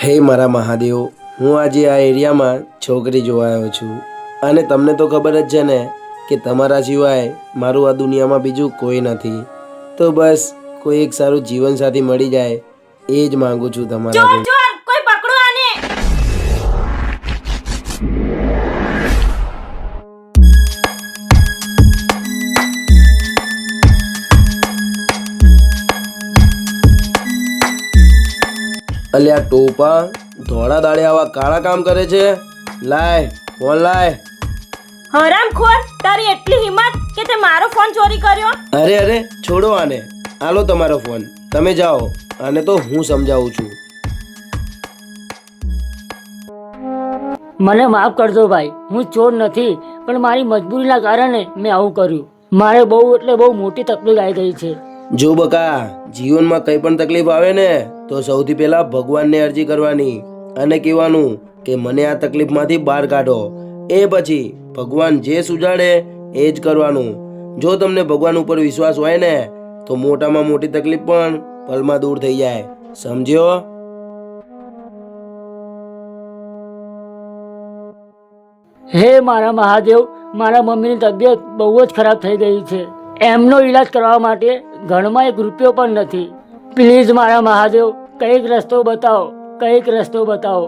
હે મારા મહાદેવ, હું આજે આ એરિયામાં છોકરી જોવા આવ્યો છું અને તમને તો ખબર જ છે ને કે તમારા સિવાય મારું આ દુનિયામાં બીજું કોઈ નથી. તો બસ કોઈ એક સારું જીવનસાથી મળી જાય એ જ માંગુ છું તમારાથી. ચોર ચોર કોઈ પકડો આને. અલ્યા ટોપા, ધોળા દાડે આવા કાળા કામ કરે છે. લાય ફોન લાય. હરામખોર, તારી એટલી હિંમત કે તે મારો ફોન ચોરી કર્યો? અરે અરે છોડો આને, આલો તમારો ફોન. તમે જાઓ, આને તો હું સમજાવું છું. મને માફ કરજો ભાઈ, હું ચોર નથી, પણ મારી મજબૂરીના કારણે મેં આવું કર્યું. મારે બહુ એટલે બહુ મોટી તકલીફ આવી ગઈ છે. જો બકા, જીવનમાં કઈ પણ તકલીફ આવે ને તો સૌથી પહેલા ભગવાનને અરજી કરવાની અને કહેવાનું કે મને આ તકલીફમાંથી બહાર કાઢો. એ પછી ભગવાન જે સુજાડે એ જ કરવાનું. જો તમને ભગવાન ઉપર વિશ્વાસ હોય ને તો મોટામાં મોટી તકલીફ પણ પલમાં દૂર થઈ જાય. સમજ્યો? હે મારા મહાદેવ, મારા મમ્મીની તબિયત બહુ જ ખરાબ થઈ ગઈ છે. એમનો ઈલાજ કરવા માટે ઘરમાં એક રૂપિયો પણ નથી. પ્લીઝ મારા મહાદેવ, કંઈક રસ્તો બતાવો, કંઈક રસ્તો બતાવો.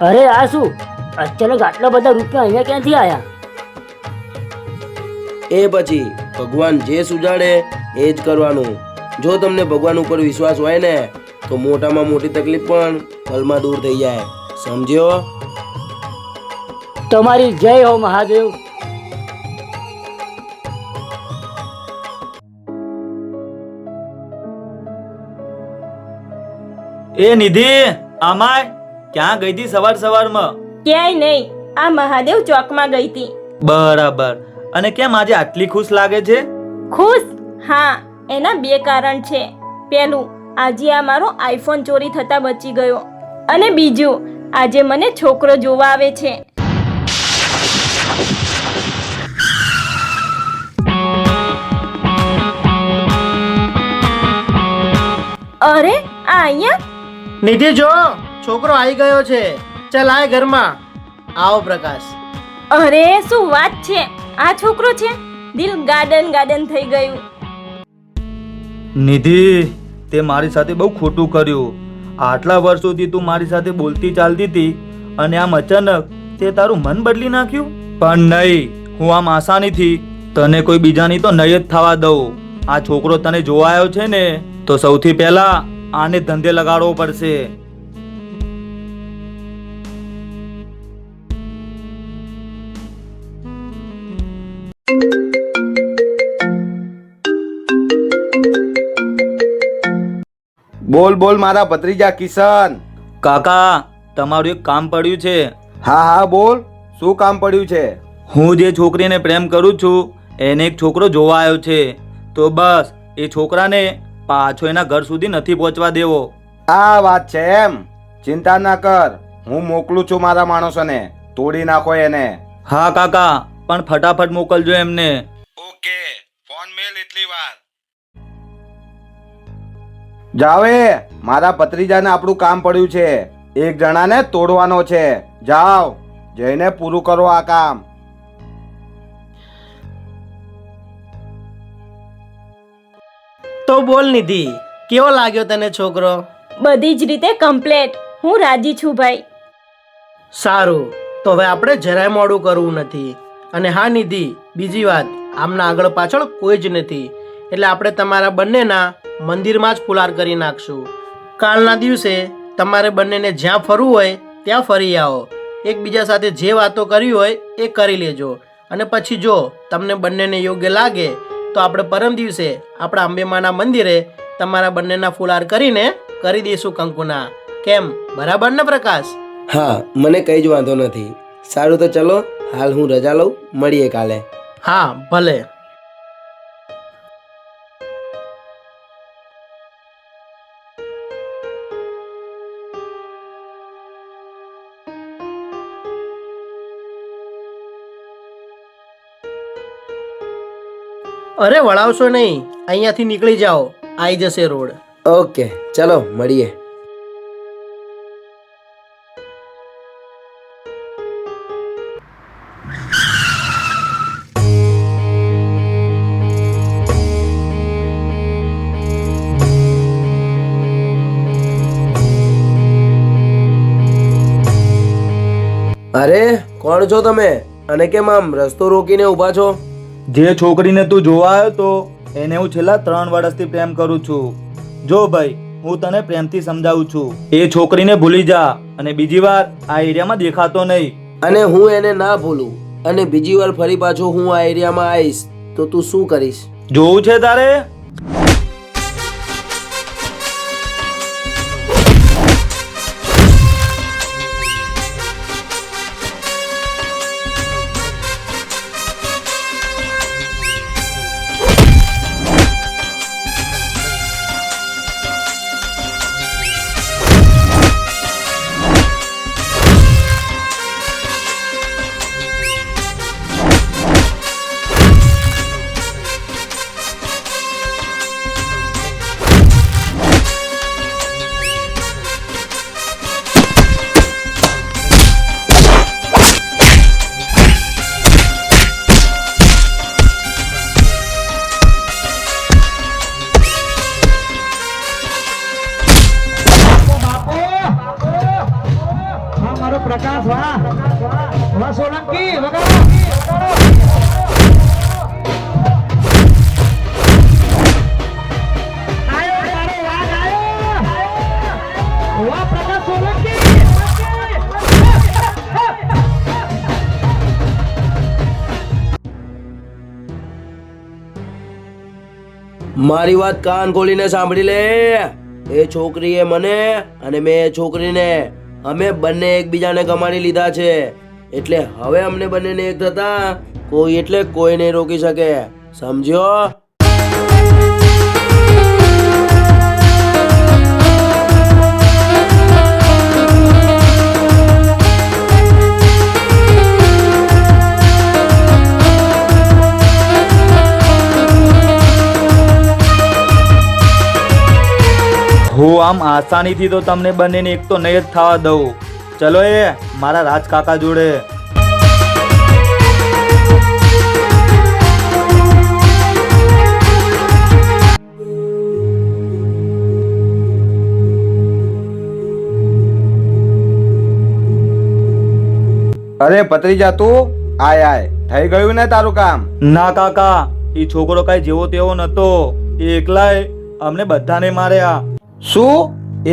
અરે આ શું, અચાનક આટલા બધા રૂપિયા અહીંયા ક્યાંથી આવ્યા? એ પછી ભગવાન જે સુજાડે એ જ કરવાનું. જો તમને ભગવાન ઉપર વિશ્વાસ હોય ને તો મોટામાં મોટી તકલીફ પણ પલમાં દૂર થઈ જાય. સમજ્યો? તમારી જય હો મહાદેવ. એ નિધિ, આમાય ક્યાં ગઈ હતી સવાર સવારમાં? ક્યાંય નહીં, આ મહાદેવ ચોકમાં ગઈ હતી. બરાબર. અને કેમ આજે આટલી ખુશ લાગે છે? ખુશ? હા, એના બે કારણ છે. પહેલું, આજે આ મારો આઈફોન ચોરી થતા બચી ગયો. અને બીજું, આજે મને છોકરો જોવા આવે છે. અરે આ અહીંયા? નિધિ જો, છોકરો આવી ગયો છે. ચાલ આય ઘરમાં. આવો પ્રકાશ. અરે શું વાત છે, આ છોકરો છે? દિલ ગાર્ડન ગાર્ડન થઈ ગયું. નિધિ, તે મારી સાથે બહુ ખોટું કર્યું. આટલા વર્ષોથી તું મારી સાથે બોલતી ચાલતી હતી અને આમ અચાનક તે તારું મન બદલી નાખ્યું. પણ નહીં, હું આમ આસાનીથી તને કોઈ બીજાની તો નહીં જ થવા દઉં. આ છોકરો તને જોવા આવ્યો છે ને તો સૌથી પહેલા આને ધંધે લગાડવો પડશે. બોલ બોલ મારા ભત્રીજા કિશન. કાકા, તમારું એક કામ પડ્યું છે. હા હા બોલ, શું કામ પડ્યું છે? હું જે છોકરીને પ્રેમ કરું છું એને એક છોકરો જોવા આવ્યો છે. તો બસ એ છોકરાને પાછો એના ઘર સુધી નથી પહોંચવા દેવો. આ વાત છે એમ? ચિંતા ના કર, હું મોકલું છું મારા માણસોને. તોડી નાખો એને. હા કાકા, પણ ફટાફટ મોકલજો એમને. ઓકે, ફોન મેલ એટલી વાર. જાવે, મારા ભત્રીજાને આપણું કામ પડ્યું છે. એક જણાને તોડવાનો છે. જાઓ, જઈને પૂરું કરો આ કામ. તો બોલ નિધિ, કેવો લાગ્યો તને છોકરો? બધી જ રીતે કમ્પ્લેટ. હું રાજી છું ભાઈ. સારું, તો હવે આપણે જરાય મોડું કરવું નથી. અને હા નિધિ, બીજી વાત, આમના આગળ પાછળ કોઈ જ નથી, એટલે આપણે તમારા બંનેના મંદિરમાં જ ફુલાર કરી નાખશું. કાલના દિવસે તમારે બંનેને જ્યાં ફરવું હોય ત્યાં ફરી આવો. એકબીજા સાથે જે વાતો કરવી હોય એ કરી લેજો. અને પછી જો તમને બંનેને યોગ્ય લાગે તો આપણે પરમ દિવસે આપણા અંબેમાના મંદિરે તમારા બંનેના ફુલાર કરીને કરી દઈશું કંકુના. કેમ, બરાબર ને પ્રકાશ? હા, મને કઈ જ વાંધો નથી. સારું તો ચલો, હાલ હું રજા લઉં. મળીએ કાલે. હા ભલે. અરે વળાવશો નહીં, અહીંયાથી નીકળી જાઓ, આવી જશે રોડ. ઓકે ચલો મળીએ. અરે કોણ છો તમે અને કેમ આમ રસ્તો રોકીને ઊભા છો? જે છોકરીને તું જોવા આવ્યો તો એને હું છેલ્લા 3 વર્ષથી પ્રેમ કરું છું. જો ભાઈ, હું તને પ્રેમથી સમજાવું છું, એ છોકરીને ભૂલી જા અને બીજી વાર આ એરિયામાં દેખાતો નહીં. અને હું એને ના ભૂલું અને બીજી વાર ફરી પાછો હું આ એરિયામાં આવીશ તો તું શું કરીશ? જોવું છે તારે? મારી વાત કાન ખોલીને સાંભળી લે. એ છોકરીએ મને અને મેં એ છોકરીને, અમે બંને એકબીજાને ગમાડી લીધા છે. એટલે હવે અમને બંનેને એક થતા કોઈ એટલે કોઈ નહીં રોકી શકે, સમજ્યો? હું આમ આસાનીથી તો તમને બંનેને એક તો નહીં જ થવા દઉં. ચલો એ મારા રાજ કાકા જોડે. અરે ભત્રીજા, તું આય આય, થઈ ગયું ને તારું કામ? ના કાકા, એ છોકરો કઈ જેવો તેવો નતો. એ એકલાય અમને બધાને માર્યા. શું?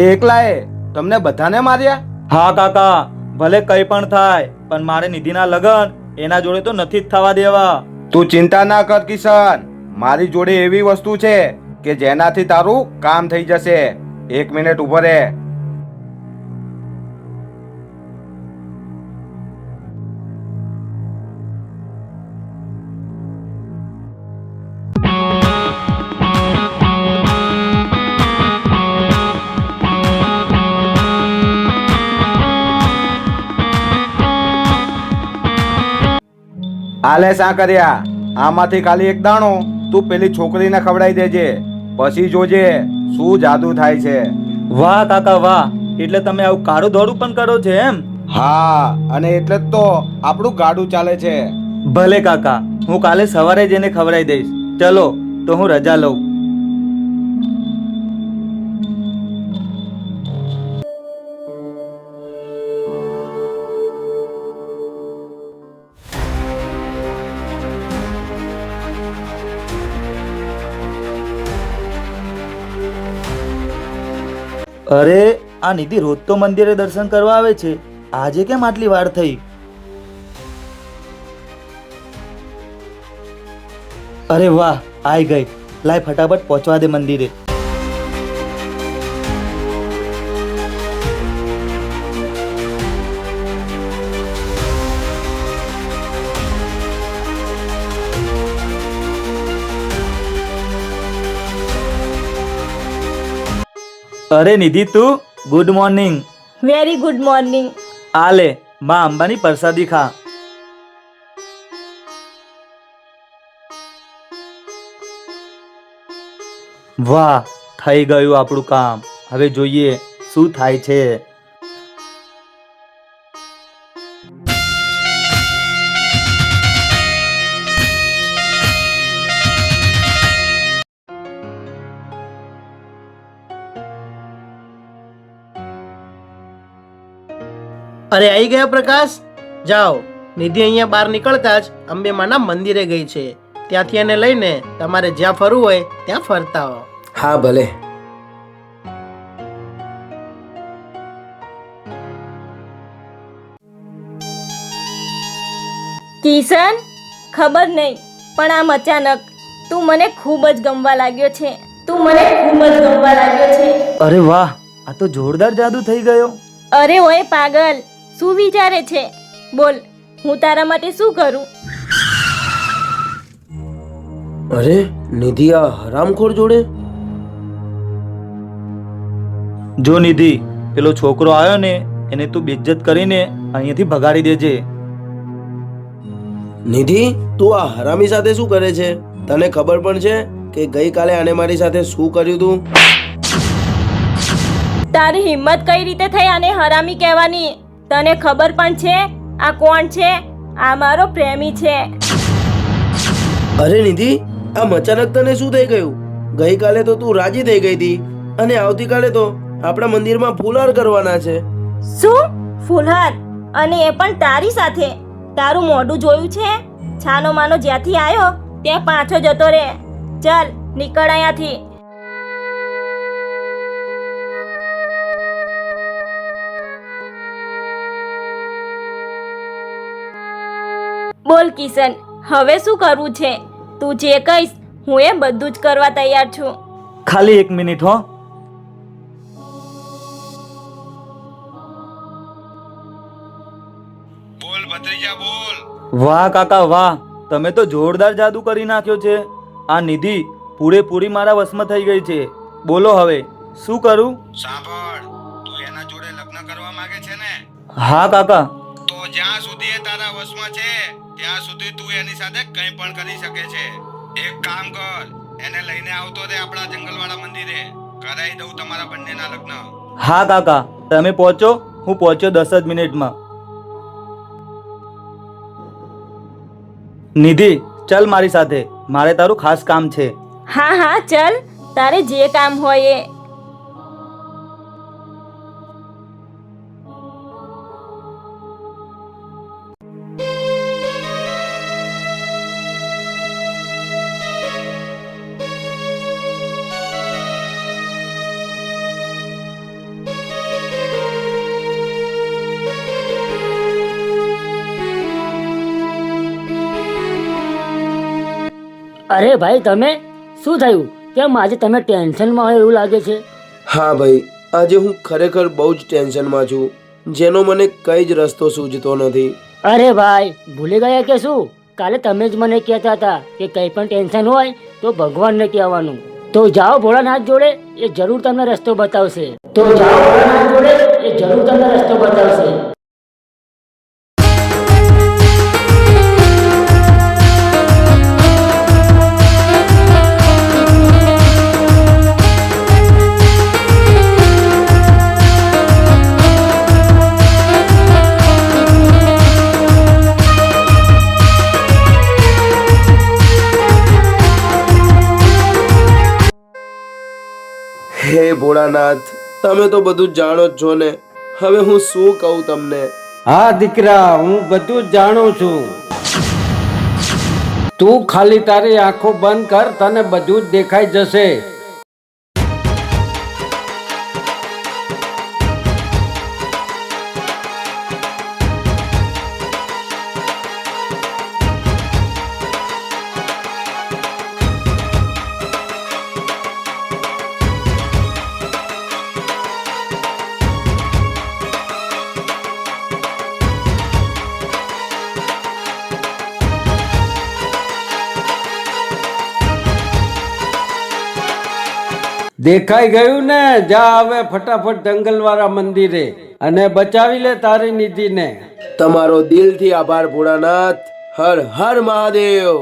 એ એકલાએ તમને બધાને માર્યા? હા કાકા, ભલે કઈ પણ થાય પણ મારે નિધિના લગન એના જોડે તો નથી જ થવા દેવા. તું ચિંતા ના કર કિશન, મારી જોડે એવી વસ્તુ છે કે જેનાથી તારું કામ થઈ જશે. 1 મિનિટ ઉભો રહે. આલે શા કર્યા? આમાંથી ખાલી એક દાણો તું પેલી છોકરીને ખવડાવી દેજે, પછી જોજે શું જાદુ થાય છે. વાહ કાકા વાહ, એટલે તમે આવું કાળું ધોળું પણ કરો છો એમ? હા, અને એટલે જ તો આપણું ગાડું ચાલે છે. ભલે કાકા, હું કાલે સવારે જઈને ખવડાવી દઈશ. ચલો તો હું રજા લઉં. અરે આ નિધિ રોજ તો મંદિરે દર્શન કરવા આવે છે, આજે કેમ આટલી વાર થઈ? અરે વાહ, આઈ ગઈ. લાય ફટાફટ પહોંચવા દે મંદિરે. અરે નિધિ, તું good morning. Very good morning. આ લે માં અંબાની પ્રસાદી ખા. વાહ, થઈ ગયું આપણું કામ. હવે જોઈએ શું થાય છે. અરે આવી ગયા પ્રકાશ, જાઓ. નિધિ અહીંયા બહાર નીકળતા જ અંબે માના મંદિરે ગઈ છે. ત્યાંથી એને લઈને તમારે જ્યાં ફરવું હોય ત્યાં ફરતા હો. હા ભલે. કિશન, ખબર નહીં પણ આમ અચાનક તું મને ખૂબ જ ગમવા લાગ્યો છે. અરે વાહ, આ તો જોરદાર જાદુ થઈ ગયો. અરે ઓય પાગલ, શું વિચારે છે? બોલ, હું તારા માટે શું કરું? અરે નિધિ આ હરામખોર જોડે. જો નિધિ, પેલો છોકરો આવ્યો ને એને તું બેઇજ્જત કરીને અહીંયાથી ભગાડી દેજે. નિધિ, તું આ હરામી સાથે શું કરે છે? તને ખબર પણ છે કે ગઈકાલે આને મારી સાથે શું કર્યું તું? તારી હિંમત કઈ રીતે થઈ આને હરામી કહેવાની? તને ખબર પણ છે આ કોણ છે? આ મારો પ્રેમી છે. અરે નિધિ, આમ અચાનક તને શું થઈ ગયું? ગઈકાલે તો તું રાજી થઈ ગઈ હતી અને આવતીકાલે તો આપણા મંદિરમાં ફૂલહાર કરવાના છે. શું ફૂલહાર? અને એ પણ તારી સાથે? તારું મોઢું જોયું છે? છાનો માનો જ્યાંથી આવ્યો ત્યાં પાછો જતો રે. ચાલ નીકળ અહીંયાથી. બોલ કિશન, હવે શું કરવું છે? તું જે કહીશ હું એ બધું જ કરવા તૈયાર છું. ખાલી 1 મિનિટ હો. બોલ ભત્રીજા બોલ. વાહ કાકા વાહ, તમે તો જોરદાર જાદુ કરી નાખ્યો છે. આ નિધિ પૂરેપૂરી મારા વશમાં થઈ ગઈ છે. બોલો હવે શું કરું? સાંભળ, તું એના જોડે લગ્ન કરવા માંગે છે ને? હા કાકા. તો જ્યાં સુધી એ તારા વશમાં છે ત્યાં સુધી તું એની સાથે કંઈ પણ કરી શકે છે. એક કામ કર, એને લઈને આવતો રે આપણા જંગલવાળા મંદિરે. કરાઈ દઉં તમારા બંનેના લગ્ન. હા કાકા, તમે પહોંચો, હું પહોંચ્યો 10 જ મિનિટમાં. નિધિ, ચાલ મારી સાથે, મારે તારું ખાસ કામ છે. હા હા ચાલ, તારે જે કામ હોય એ. અરે ભાઈ, તમે શું થયું? કેમ આજે તમે ટેન્શનમાં હોય એવું લાગે છે? હા ભાઈ, આજે હું ખરેખર બહુ જ ટેન્શનમાં છું, જેનો મને કઈ જ રસ્તો સૂઝતો નથી. અરે ભાઈ, ભૂલી ગયા કે શું? કાલે તમે જ મને કહેતા હતા કે કંઈ પણ ટેન્શન હોય તો ભગવાનને કહેવાનું. તો જાઓ ભોળાનાથ જોડે, એ જરૂર તમને રસ્તો બતાવશે. હે ભોળાનાથ, તમે તો બધું જ જાણો જ છો ને, હવે હું શું કહું તમને? હા દીકરા, હું બધું જ જાણું છું. તું ખાલી તારી આંખો બંધ કર, તને બધું જ દેખાઈ જશે. દેખાઈ ગયું ને? જા હવે ફટાફટ જંગલવાળા મંદિરે અને બચાવી લે તારી નિધિને. તમારો દિલથી આભાર ભોળાનાથ. હર હર મહાદેવ.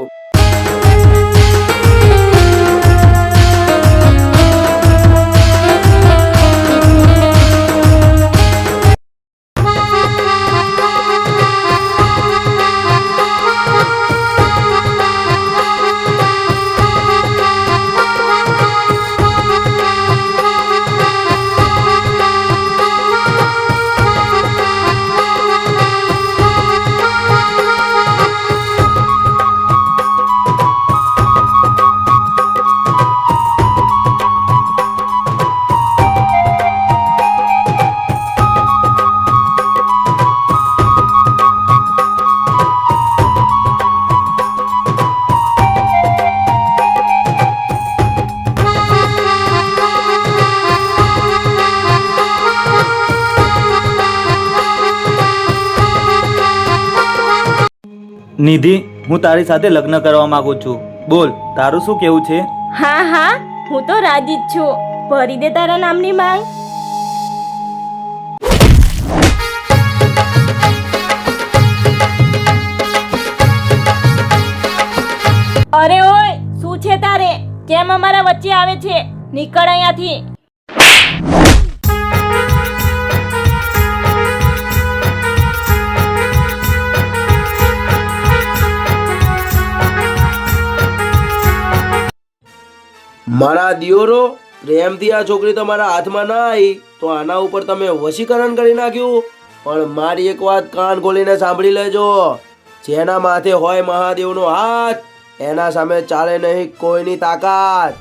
નિધિ, હું તારી સાથે લગ્ન કરવા માંગુ છું. બોલ, તારું શું કેવું છે? હા હા, હું તો રાજી જ છું. ભરી દે તારા નામની માંગ. અરે ઓય, શું છે તારે? કેમ અમારા વચ્ચે આવે છે? નીકળ અહીંયાથી. મારા દિયોરો, પ્રેમથી આ છોકરી તમારા હાથમાં ના આવી તો આના ઉપર તમે વશીકરણ કરી નાખ્યું. પણ મારી એક વાત કાન ખોલીને સાંભળી લેજો. જેના માથે હોય મહાદેવનો હાથ, એના સામે ચાલે નહીં કોઈની તાકાત.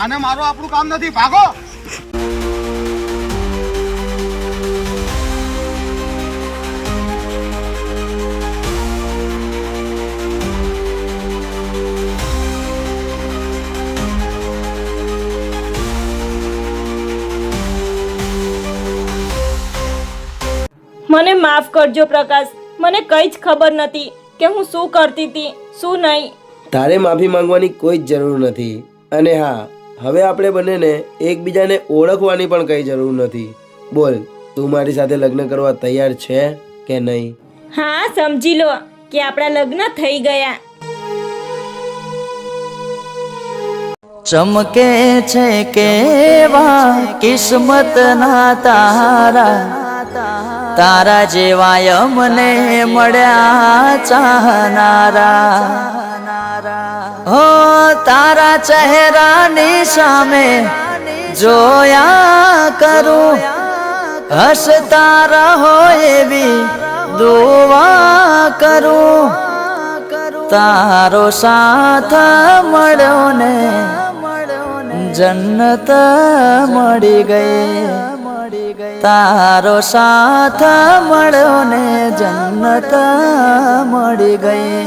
આને મારો આપણું કામ નથી, ભાગો. મને માફ કરજો પ્રકાશ. મને કઈ જ ખબર નથી કે હું શું કરતી હતી, શું નહીં. તારે માફી માંગવાની કોઈ જ જરૂર નથી. અને હા, હવે આપણે બંનેને એકબીજાને ઓળખવાની પણ કઈ જરૂર નથી. બોલ, તું મારી સાથે લગ્ન કરવા તૈયાર છે કે નહીં? હા, સમજી લો કે આપણા લગ્ન થઈ ગયા. ચમકે છે કેવા કિસ્મત ના તારા, તારા જેવા મને મળ્યા ચાહનારા. હો તારા ચહેરાની સામે જોયા કરું, હસતા રહો એવી દુઆ કરું. તારો સાથ મળ્યો ને જન્નત મળી ગઈ. તારો સાથ મળ્યો ને જન્નત મળી ગઈ.